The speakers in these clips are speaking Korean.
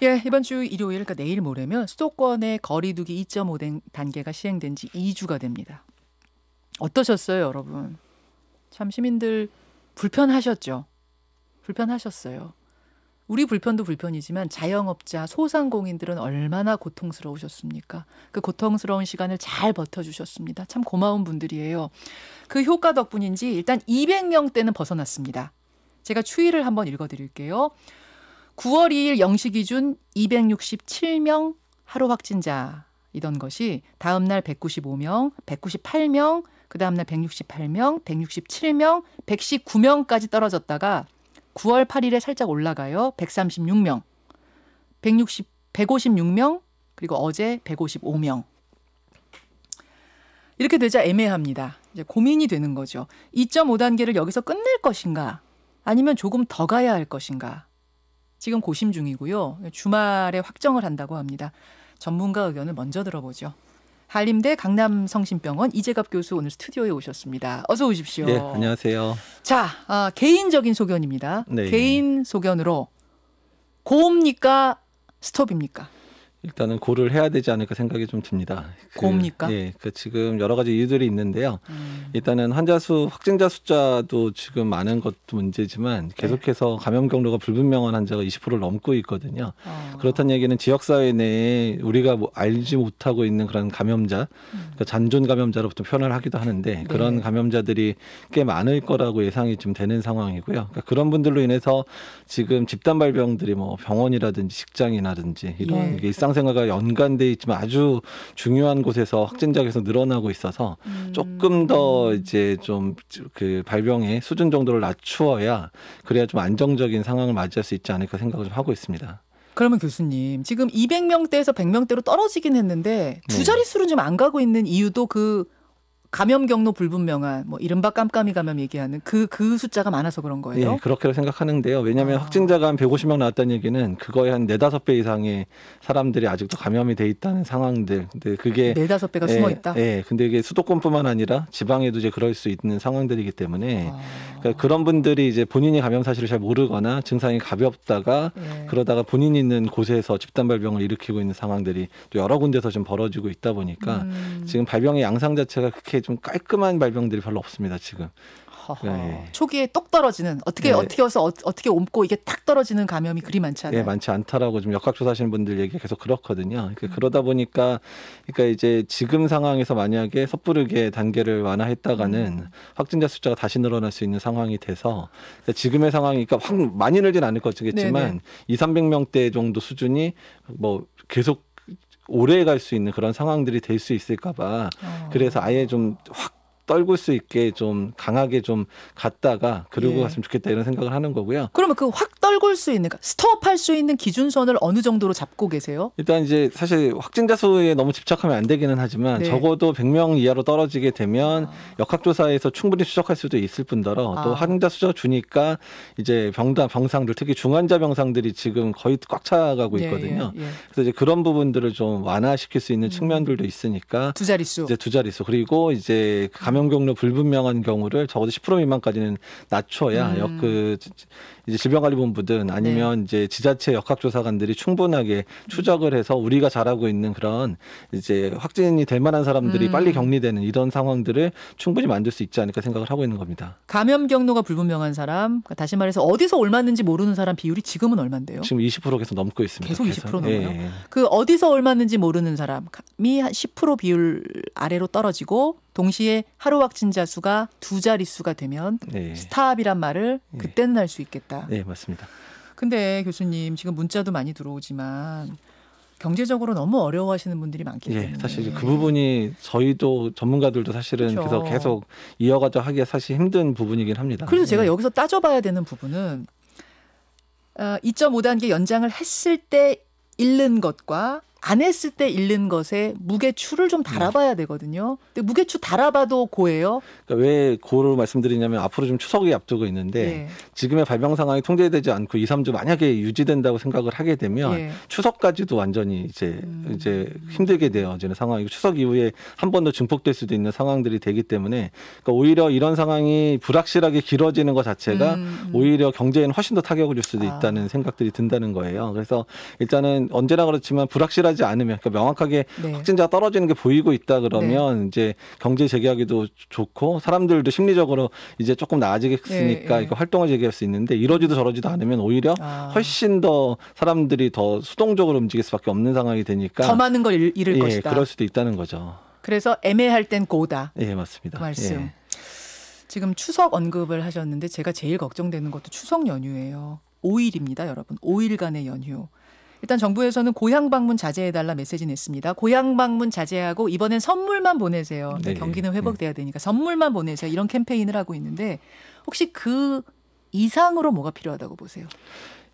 예, 이번 주 일요일, 그러니까 내일 모레면 수도권의 거리두기 2.5단계가 시행된 지 2주가 됩니다. 어떠셨어요, 여러분? 참 시민들 불편하셨죠? 불편하셨어요. 우리 불편도 불편이지만 자영업자, 소상공인들은 얼마나 고통스러우셨습니까? 그 고통스러운 시간을 잘 버텨주셨습니다. 참 고마운 분들이에요. 그 효과 덕분인지 일단 200명대는 벗어났습니다. 제가 추이를 한번 읽어드릴게요. 9월 2일 0시 기준 267명 하루 확진자이던 것이 다음 날 195명, 198명, 그 다음 날 168명, 167명, 119명까지 떨어졌다가 9월 8일에 살짝 올라가요. 136명, 156명, 그리고 어제 155명. 이렇게 되자 애매합니다. 이제 고민이 되는 거죠. 2.5단계를 여기서 끝낼 것인가? 아니면 조금 더 가야 할 것인가? 지금 고심 중이고요. 주말에 확정을 한다고 합니다. 전문가 의견을 먼저 들어보죠. 한림대 강남성심병원 이재갑 교수 오늘 스튜디오에 오셨습니다. 어서 오십시오. 네, 안녕하세요. 자, 개인적인 소견입니다. 네. 개인 소견으로 고입니까? 스톱입니까? 일단은 고를 해야 되지 않을까 생각이 좀 듭니다. 고입니까? 예, 지금 여러 가지 이유들이 있는데요. 일단은 환자 수, 확진자 숫자도 지금 많은 것도 문제지만 계속해서 감염 경로가 불분명한 환자가 20%를 넘고 있거든요. 그렇다는 얘기는 지역사회 내에 우리가 알지 못하고 있는 그런 감염자, 그러니까 잔존 감염자로부터 표현을 하기도 하는데 그런 감염자들이 꽤 많을 거라고 예상이 좀 되는 상황이고요. 그러니까 그런 분들로 인해서 지금 집단 발병들이 뭐 병원이라든지 직장이라든지 이런 이게 일상생활과 연관돼 있지만 아주 중요한 곳에서 확진자가 계속 늘어나고 있어서 조금 더 이제 좀 그 발병의 수준 정도를 낮추어야 그래야 좀 안정적인 상황을 맞이할 수 있지 않을까 생각을 좀 하고 있습니다. 그러면 교수님, 지금 200명대에서 100명대로 떨어지긴 했는데 두 자릿수는 좀 안 가고 있는 이유도 그 감염 경로 불분명한 뭐 이른바 깜깜이 감염 얘기하는 그 숫자가 많아서 그런 거예요? 예, 그렇게 생각하는데요. 왜냐하면 확진자가 한 150명 나왔다는 얘기는 그거의 한 4-5배 이상의 사람들이 아직도 감염이 돼 있다는 상황들. 근데 그게 4-5배가 숨어 있다. 예, 근데 이게 수도권뿐만 아니라 지방에도 이제 그럴 수 있는 상황들이기 때문에 그러니까 그런 분들이 이제 본인이 감염 사실을 잘 모르거나 증상이 가볍다가 그러다가 본인이 있는 곳에서 집단 발병을 일으키고 있는 상황들이 또 여러 군데서 좀 벌어지고 있다 보니까 지금 발병의 양상 자체가 그렇게 좀 깔끔한 발병들이 별로 없습니다 지금. 초기에 똑 떨어지는 어떻게 해서 어떻게 옮고 이게 탁 떨어지는 감염이 그리 많지 않아요? 네, 많지 않다라고 좀 역학조사하시는 분들 얘기가 계속 그렇거든요. 그러다 보니까 그러니까 이제 지금 상황에서 만약에 섣부르게 단계를 완화했다가는 확진자 숫자가 다시 늘어날 수 있는 상황이 돼서 지금의 상황이 그러니까 확 많이 늘진 않을 거겠지만 200-300명대 정도 수준이 뭐 계속 오래 갈 수 있는 그런 상황들이 될 수 있을까 봐 그래서 아예 좀 확 떨굴 수 있게 좀 강하게 좀 갔다가 그러고 갔으면 좋겠다 이런 생각을 하는 거고요. 그러면 그 확 떨굴 수 있는, 그러니까 스톱할 수 있는 기준선을 어느 정도로 잡고 계세요? 일단 이제 사실 확진자 수에 너무 집착하면 안 되기는 하지만 적어도 100명 이하로 떨어지게 되면 역학조사에서 충분히 추적할 수도 있을 뿐더러 또 확진자 수가 주니까 이제 병상들 특히 중환자 병상들이 지금 거의 꽉 차가고 있거든요. 그래서 이제 그런 부분들을 좀 완화시킬 수 있는 측면들도 있으니까 두 자릿수. 이제 두 자릿수 그리고 이제 감염 경로 불분명한 경우를 적어도 10% 미만까지는 낮춰야 이제 질병관리본부든 아니면 이제 지자체 역학조사관들이 충분하게 추적을 해서 우리가 잘하고 있는 그런 이제 확진이 될 만한 사람들이 빨리 격리되는 이런 상황들을 충분히 만들 수 있지 않을까 생각을 하고 있는 겁니다. 감염 경로가 불분명한 사람, 다시 말해서 어디서 옮았는지 모르는 사람 비율이 지금은 얼마인데요? 지금 20% 계속 넘고 있습니다. 계속 20% 넘어요? 그 어디서 옮았는지 모르는 사람이 한 10% 비율 아래로 떨어지고 동시에 하루 확진자 수가 두 자릿수가 되면 스탑이란 말을 그때는 할 수 있겠다. 네, 맞습니다. 근데 교수님 지금 문자도 많이 들어오지만 경제적으로 너무 어려워하시는 분들이 많기 때문에 사실 그 부분이 저희도 전문가들도 사실은 그래서 계속 이어가자 하기가 사실 힘든 부분이긴 합니다. 그래서 제가 여기서 따져봐야 되는 부분은 2.5단계 연장을 했을 때 잃는 것과 안 했을 때 잃는 것에 무게추를 좀 달아봐야 되거든요. 근데 무게추 달아봐도 고예요. 그러니까 왜 고를 말씀드리냐면 앞으로 좀 추석이 앞두고 있는데 예. 지금의 발병 상황이 통제되지 않고 2, 3주 만약에 유지된다고 생각을 하게 되면 예. 추석까지도 완전히 이제 힘들게 되어지는 상황이고 추석 이후에 한 번 더 증폭될 수도 있는 상황들이 되기 때문에 그러니까 오히려 이런 상황이 불확실하게 길어지는 것 자체가 오히려 경제에는 훨씬 더 타격을 줄 수도 있다는 생각들이 든다는 거예요. 그래서 일단은 언제나 그렇지만 불확실하지 않으면 그러니까 명확하게 네. 확진자가 떨어지는 게 보이고 있다 그러면 이제 경제 재개하기도 좋고 사람들도 심리적으로 이제 조금 나아지겠으니까 이거 활동을 재개할 수 있는데 이러지도 저러지도 않으면 오히려 훨씬 더 사람들이 더 수동적으로 움직일 수밖에 없는 상황이 되니까 더 많은 걸 잃을 것이다. 그럴 수도 있다는 거죠. 그래서 애매할 땐 고다. 예, 맞습니다. 그 말씀. 지금 추석 언급을 하셨는데 제가 제일 걱정되는 것도 추석 연휴예요. 5일입니다, 여러분. 5일간의 연휴. 일단 정부에서는 고향 방문 자제해달라 메시지 냈습니다. 고향 방문 자제하고 이번엔 선물만 보내세요. 네. 경기는 회복돼야 되니까 선물만 보내세요. 이런 캠페인을 하고 있는데 혹시 그 이상으로 뭐가 필요하다고 보세요?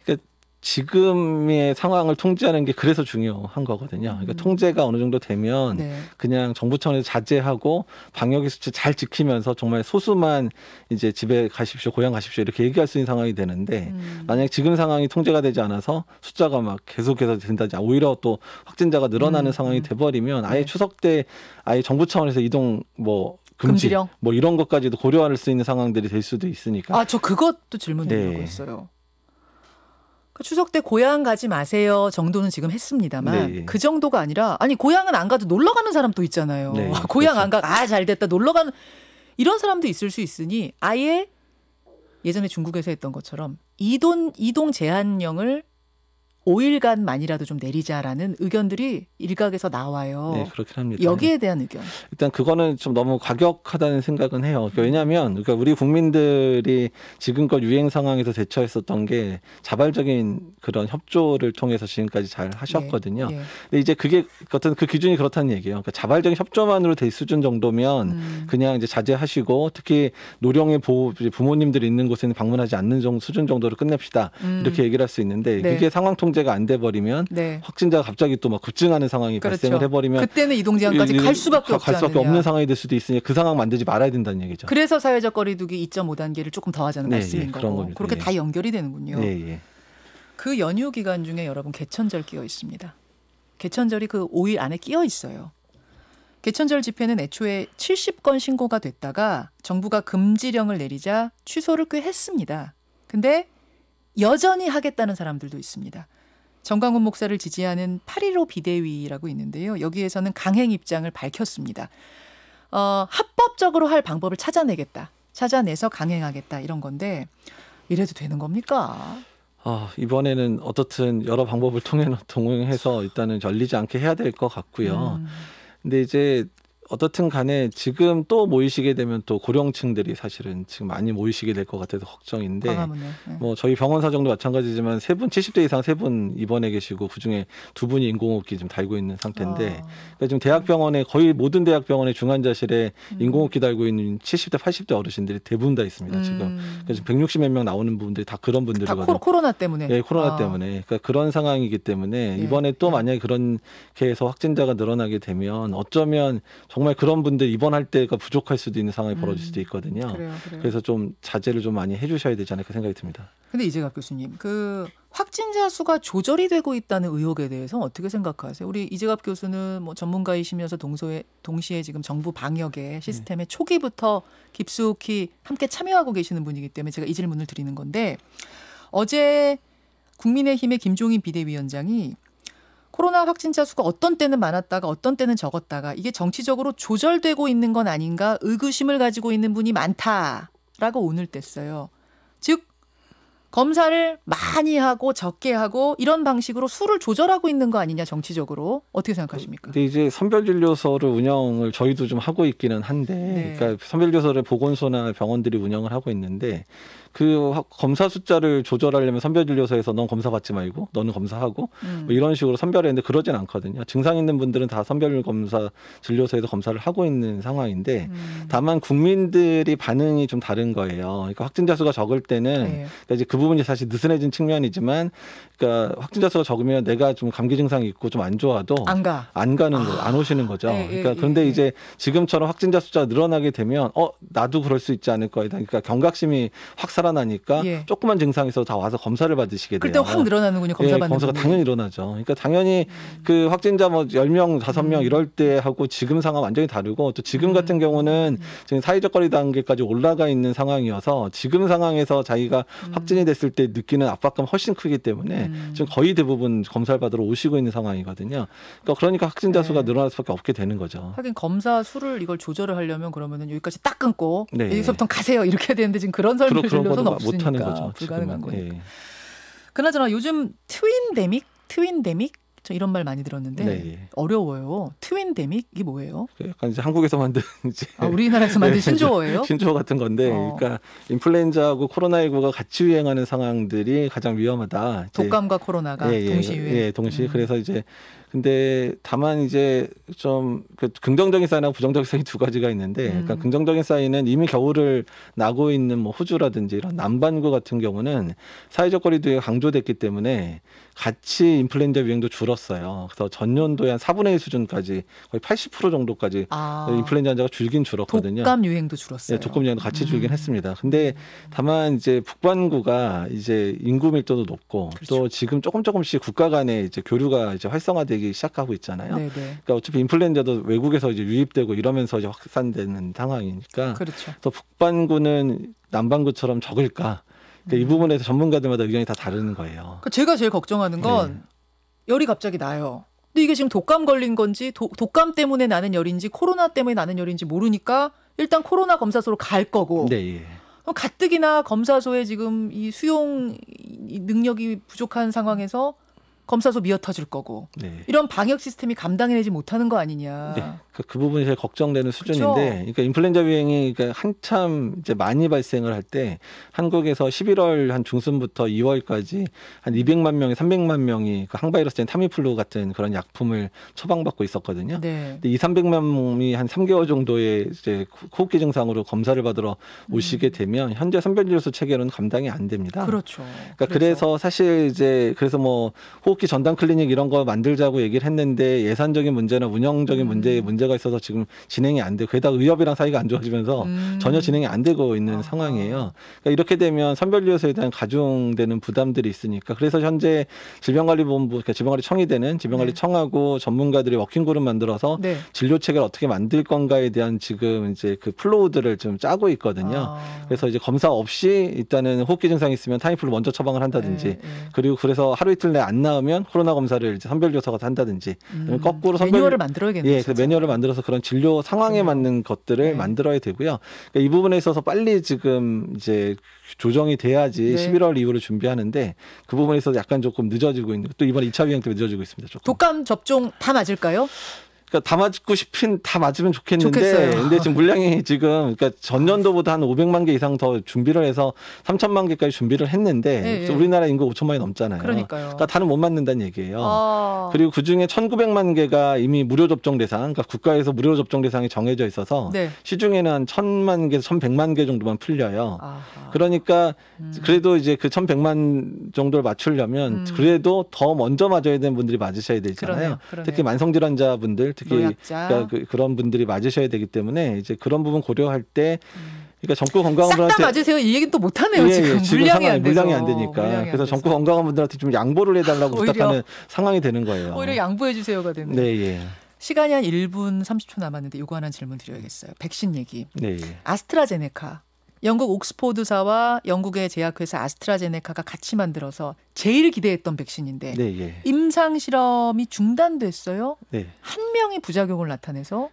그러니까 지금의 상황을 통제하는 게 그래서 중요한 거거든요. 그러니까 통제가 어느 정도 되면 그냥 정부 차원에서 자제하고 방역의 수치 잘 지키면서 정말 소수만 이제 집에 가십시오, 고향 가십시오 이렇게 얘기할 수 있는 상황이 되는데 만약 지금 상황이 통제가 되지 않아서 숫자가 막 계속해서 된다지 오히려 또 확진자가 늘어나는 상황이 돼버리면 아예 추석 때 아예 정부 차원에서 이동 금지령 뭐 이런 것까지도 고려할 수 있는 상황들이 될 수도 있으니까. 저 그것도 질문드리려고 했어요. 추석 때 고향 가지 마세요 정도는 지금 했습니다만 그 정도가 아니라 아니 고향은 안 가도 놀러 가는 사람도 있잖아요. 고향 안 가, 잘 됐다 놀러 가는 이런 사람도 있을 수 있으니 아예 예전에 중국에서 했던 것처럼 이동 제한령을 5일간만이라도 좀 내리자라는 의견들이 일각에서 나와요. 네, 그렇긴 합니다. 여기에 대한 의견. 일단 그거는 좀 너무 과격하다는 생각은 해요. 왜냐하면 우리 국민들이 지금껏 유행 상황에서 대처했었던 게 자발적인 그런 협조를 통해서 지금까지 잘 하셨거든요. 근데 이제 그게 어떤 그 기준이 그렇다는 얘기예요. 그러니까 자발적인 협조만으로 될 수준 정도면 그냥 이제 자제하시고 특히 노령의 부모님들이 있는 곳에는 방문하지 않는 수준 정도로 끝냅시다. 이렇게 얘기를 할 수 있는데 그게 상황 통제가 안 돼 버리면 확진자가 갑자기 또 막 급증하는 상황이 발생을 해버리면 그때는 이동 제한까지 갈 수밖에 없는 상황이 될 수도 있으니 그 상황 만들지 말아야 된다는 얘기죠. 그래서 사회적 거리두기 2.5단계를 조금 더 하자는 말씀인 거고. 그렇게 다 연결이 되는군요. 그 연휴 기간 중에 여러분 개천절 끼어 있습니다. 개천절이 그 5일 안에 끼어 있어요. 개천절 집회는 애초에 70건 신고가 됐다가 정부가 금지령을 내리자 취소를 꽤 했습니다. 근데 여전히 하겠다는 사람들도 있습니다. 정광훈 목사를 지지하는 8.15 비대위라고 있는데요. 여기에서는 강행 입장을 밝혔습니다. 합법적으로 할 방법을 찾아내서 강행하겠다 이런 건데 이래도 되는 겁니까? 이번에는 어떻든 여러 방법을 동행해서 일단은 열리지 않게 해야 될 것 같고요. 근데 이제 어떻든 간에 지금 또 모이시게 되면 또 고령층들이 사실은 지금 많이 모이시게 될 것 같아서 걱정인데 뭐 저희 병원 사정도 마찬가지지만 70대 이상 3분 입원해 계시고 그중에 2분이 인공호흡기 좀 달고 있는 상태인데 그러니까 지금 대학병원에 거의 모든 대학병원의 중환자실에 인공호흡기 달고 있는 70대 80대 어르신들이 대부분 다 있습니다. 지금 그래서 160몇 명 나오는 분들이 다 그런 분들이거든요. 다 코로나 때문에. 네, 코로나 때문에. 그러니까 그런 상황이기 때문에 이번에 또 만약에 그렇게 해서 확진자가 늘어나게 되면 어쩌면 정말 그런 분들 입원할 때가 부족할 수도 있는 상황이 벌어질 수도 있거든요. 그래요. 그래서 좀 자제를 좀 많이 해주셔야 되지 않을까 생각이 듭니다. 근데 이재갑 교수님, 그 확진자 수가 조절이 되고 있다는 의혹에 대해서 어떻게 생각하세요? 우리 이재갑 교수는 뭐 전문가이시면서 동시에 지금 정부 방역의 시스템의 초기부터 깊숙이 함께 참여하고 계시는 분이기 때문에 제가 이 질문을 드리는 건데 어제 국민의힘의 김종인 비대위원장이 코로나 확진자 수가 어떤 때는 많았다가 어떤 때는 적었다가 이게 정치적으로 조절되고 있는 건 아닌가 의구심을 가지고 있는 분이 많다라고 오늘 뗐어요. 즉 검사를 많이 하고 적게 하고 이런 방식으로 수를 조절하고 있는 거 아니냐 정치적으로 어떻게 생각하십니까? 근데 이제 선별진료소를 운영을 저희도 좀 하고 있기는 한데 그러니까 선별진료소를 보건소나 병원들이 운영을 하고 있는데 그 검사 숫자를 조절하려면 선별진료소에서 넌 검사 받지 말고 너는 검사하고 뭐 이런 식으로 선별했는데 그러진 않거든요. 증상 있는 분들은 다 선별검사 진료소에서 검사를 하고 있는 상황인데 다만 국민들이 반응이 좀 다른 거예요. 그러니까 확진자 수가 적을 때는 그러니까 이제 그 부분이 사실 느슨해진 측면이지만 그러니까 확진자 수가 적으면 내가 좀 감기 증상이 있고 좀 안 좋아도 안 가는 거, 안 오시는 거죠. 그러니까 그런데 이제 지금처럼 확진자 숫자가 늘어나게 되면 나도 그럴 수 있지 않을 거다. 그러니까 경각심이 확 살아나니까 조그만 증상이 있어도 다 와서 검사를 받으시게 돼요. 그때 확 늘어나는군요. 검사 받는 검사가 당연히 일어나죠. 그러니까 당연히 그 확진자 뭐 10명, 5명 이럴 때 하고 지금 상황 완전히 다르고 또 지금 같은 경우는 지금 사회적 거리 단계까지 올라가 있는 상황이어서 지금 상황에서 자기가 확진이 됐을 때 느끼는 압박감이 훨씬 크기 때문에 지금 거의 대부분 검사를 받으러 오시고 있는 상황이거든요. 그러니까 확진자 수가 늘어날 수밖에 없게 되는 거죠. 하긴 검사 수를 이걸 조절을 하려면 그러면은 여기까지 딱 끊고 여기서부터 가세요 이렇게 해야 되는데 지금 그런 설명을 진료소는 없으니까 못 하는 거죠. 불가능한 거예요. 그나저나 요즘 트윈데믹 저 이런 말 많이 들었는데 어려워요. 트윈데믹 이게 뭐예요? 약간 이제 한국에서 만든 이제 우리나라에서 만든 신조어예요? 신조어 같은 건데, 그러니까 인플루엔자하고 코로나19가 같이 유행하는 상황들이 가장 위험하다. 독감과 코로나가 동시 유행. 동시. 그래서 이제 근데 다만 이제 좀 그 긍정적인 사인하고 부정적인 사인 두 가지가 있는데, 그러니까 긍정적인 사인은 이미 겨울을 나고 있는 뭐 호주라든지 이런 남반구 같은 경우는 사회적 거리두기가 강조됐기 때문에 같이 인플루엔자 유행도 줄었어요. 그래서 전년도에 한 4분의 1 수준까지 거의 80% 정도까지 인플루엔자 환자가 줄긴 줄었거든요. 독감 유행도 줄었어요. 독감 유행도 같이 줄긴 했습니다. 근데 다만 이제 북반구가 이제 인구 밀도도 높고 또 지금 조금씩 국가 간의 이제 교류가 이제 활성화되기 시작하고 있잖아요. 그러니까 어차피 인플루엔자도 외국에서 이제 유입되고 이러면서 이제 확산되는 상황이니까. 또 북반구는 남반구처럼 적을까? 그러니까 이 부분에서 전문가들마다 의견이 다 다른 거예요. 제가 제일 걱정하는 건 열이 갑자기 나요. 근데 이게 지금 독감 걸린 건지 독감 때문에 나는 열인지 코로나 때문에 나는 열인지 모르니까 일단 코로나 검사소로 갈 거고. 그럼 가뜩이나 검사소에 지금 이 수용 능력이 부족한 상황에서 검사소 미어 터질 거고 이런 방역 시스템이 감당해내지 못하는 거 아니냐. 그 부분이 제일 걱정되는 수준인데, 그러니까 인플루엔자 유행이 그러니까 한참 이제 많이 발생을 할 때 한국에서 11월 한 중순부터 2월까지 한 200만 명에 300만 명이 그 항바이러스인 타미플루 같은 그런 약품을 처방받고 있었거든요. 근데 300만 명이 한 3개월 정도의 이제 호흡기 증상으로 검사를 받으러 오시게 되면 현재 선별진료소 체계로는 감당이 안 됩니다. 그러니까 그래서 사실 이제 그래서 뭐 호흡기 전담 클리닉 이런 거 만들자고 얘기를 했는데 예산적인 문제나 운영적인 문제가 있어서 지금 진행이 안 되고 게다가 의협이랑 사이가 안 좋아지면서 전혀 진행이 안 되고 있는 상황이에요. 그러니까 이렇게 되면 선별진료소에 대한 가중되는 부담들이 있으니까 그래서 현재 질병관리본부, 그러니까 질병관리청이 되는 질병관리청하고 전문가들이 워킹그룹 만들어서 진료 체계를 어떻게 만들 건가에 대한 지금 이제 그 플로우들을 좀 짜고 있거든요. 그래서 이제 검사 없이 일단은 호흡기 증상이 있으면 타미플루 먼저 처방을 한다든지 그리고 그래서 하루 이틀 내에 안 나오면 코로나 검사를 이제 선별진료소가 한다든지 거꾸로 매뉴얼을 만들어야겠네요. 그 매뉴얼을 만들어서 그런 진료 상황에 맞는 것들을 만들어야 되고요. 그러니까 이 부분에 있어서 빨리 지금 이제 조정이 돼야지 11월 이후로 준비하는데 그 부분에 있어서 약간 조금 늦어지고 있는, 또 이번에 2차 유행 때문에 늦어지고 있습니다. 조금. 독감 접종 다 맞을까요? 그러니까 다 맞으면 좋겠는데 근데 지금 물량이 지금 그러니까 전년도보다 한 500만 개 이상 더 준비를 해서 3천만 개까지 준비를 했는데 우리나라 인구 5천만이 넘잖아요. 그러니까 다는 못 맞는다는 얘기예요. 그리고 그중에 1,900만 개가 이미 무료 접종 대상, 그러니까 국가에서 무료 접종 대상이 정해져 있어서 시중에는 한 1,000만 개에서 1,100만 개 정도만 풀려요. 그러니까 그래도 이제 그 1,100만 정도를 맞추려면 그래도 더 먼저 맞아야 되는 분들이 맞으셔야 되잖아요. 특히 만성 질환자분들, 특히 그러니까 그런 분들이 맞으셔야 되기 때문에 이제 그런 부분 고려할 때 그러니까 젊고 건강한 분한테 싹 다 맞으세요. 이 얘기는 또 못 하네요. 지금 물량이 안 돼서. 물량이 안 되니까. 그래서 젊고 건강한 분들한테 좀 양보를 해달라고 부탁하는 상황이 되는 거예요. 오히려 양보해 주세요가 됐네. 시간이 한 1분 30초 남았는데 이거 하나 질문 드려야겠어요. 백신 얘기. 아스트라제네카. 영국 옥스포드사와 영국의 제약회사 아스트라제네카가 같이 만들어서 제일 기대했던 백신인데 네, 예. 임상 실험이 중단됐어요. 네. 한 명이 부작용을 나타내서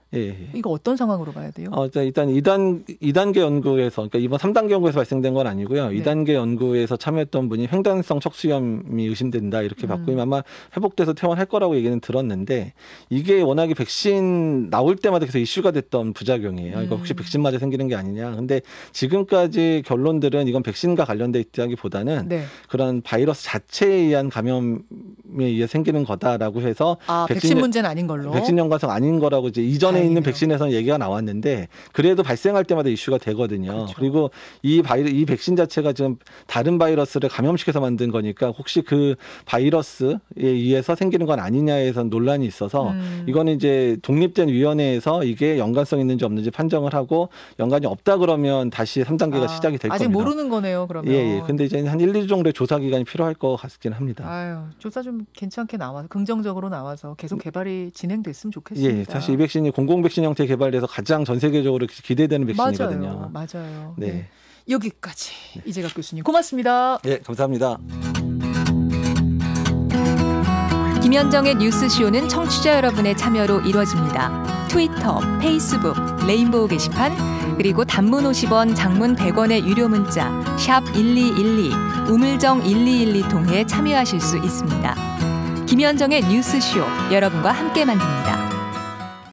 이거 어떤 상황으로 봐야 돼요? 일단 2단계 연구에서 그러니까 이번 3단계 연구에서 발생된 건 아니고요. 네. 2단계 연구에서 참여했던 분이 횡단성 척수염이 의심된다 이렇게 받고 아마 회복돼서 퇴원할 거라고 얘기는 들었는데 이게 워낙에 백신 나올 때마다 계속 이슈가 됐던 부작용이에요. 이거 혹시 백신 맞아 생기는 게 아니냐. 근데 지금까지 결론들은 이건 백신과 관련돼 있다기보다는 네. 그런 바이러스 자체에 의한 감염에 의해 생기는 거다라고 해서 백신 문제는 아닌 걸로. 백신 연관성 아닌 거라고 이제 이전에 다행이네요. 있는 백신에서는 얘기가 나왔는데 그래도 발생할 때마다 이슈가 되거든요. 그렇죠. 그리고 이 백신 자체가 지금 다른 바이러스를 감염시켜서 만든 거니까 혹시 그 바이러스에 의해서 생기는 건 아니냐에선 논란이 있어서 이거는 이제 독립된 위원회에서 이게 연관성 있는지 없는지 판정을 하고 연관이 없다 그러면 다시 3단계가 시작이 될 아직 겁니다. 모르는 거네요, 그러면. 예. 근데 이제 한 1, 2주 정도의 조사 기간이 필요할 것 같긴 합니다. 아유, 조사 좀 괜찮게 나와서 긍정적으로 나와서 계속 개발이 진행됐으면 좋겠습니다. 예, 사실 이 백신이 공공 백신 형태 개발돼서 가장 전 세계적으로 기대되는 백신이거든요. 맞아요. 네. 네. 여기까지 이재갑 교수님 고맙습니다. 예, 감사합니다. 김현정의 뉴스쇼는 청취자 여러분의 참여로 이루어집니다. 트위터, 페이스북, 레인보우 게시판, 그리고 단문 50원, 장문 100원의 유료 문자 샵 1212, 우물정 1212 통해 참여하실 수 있습니다. 김현정의 뉴스쇼, 여러분과 함께 만듭니다.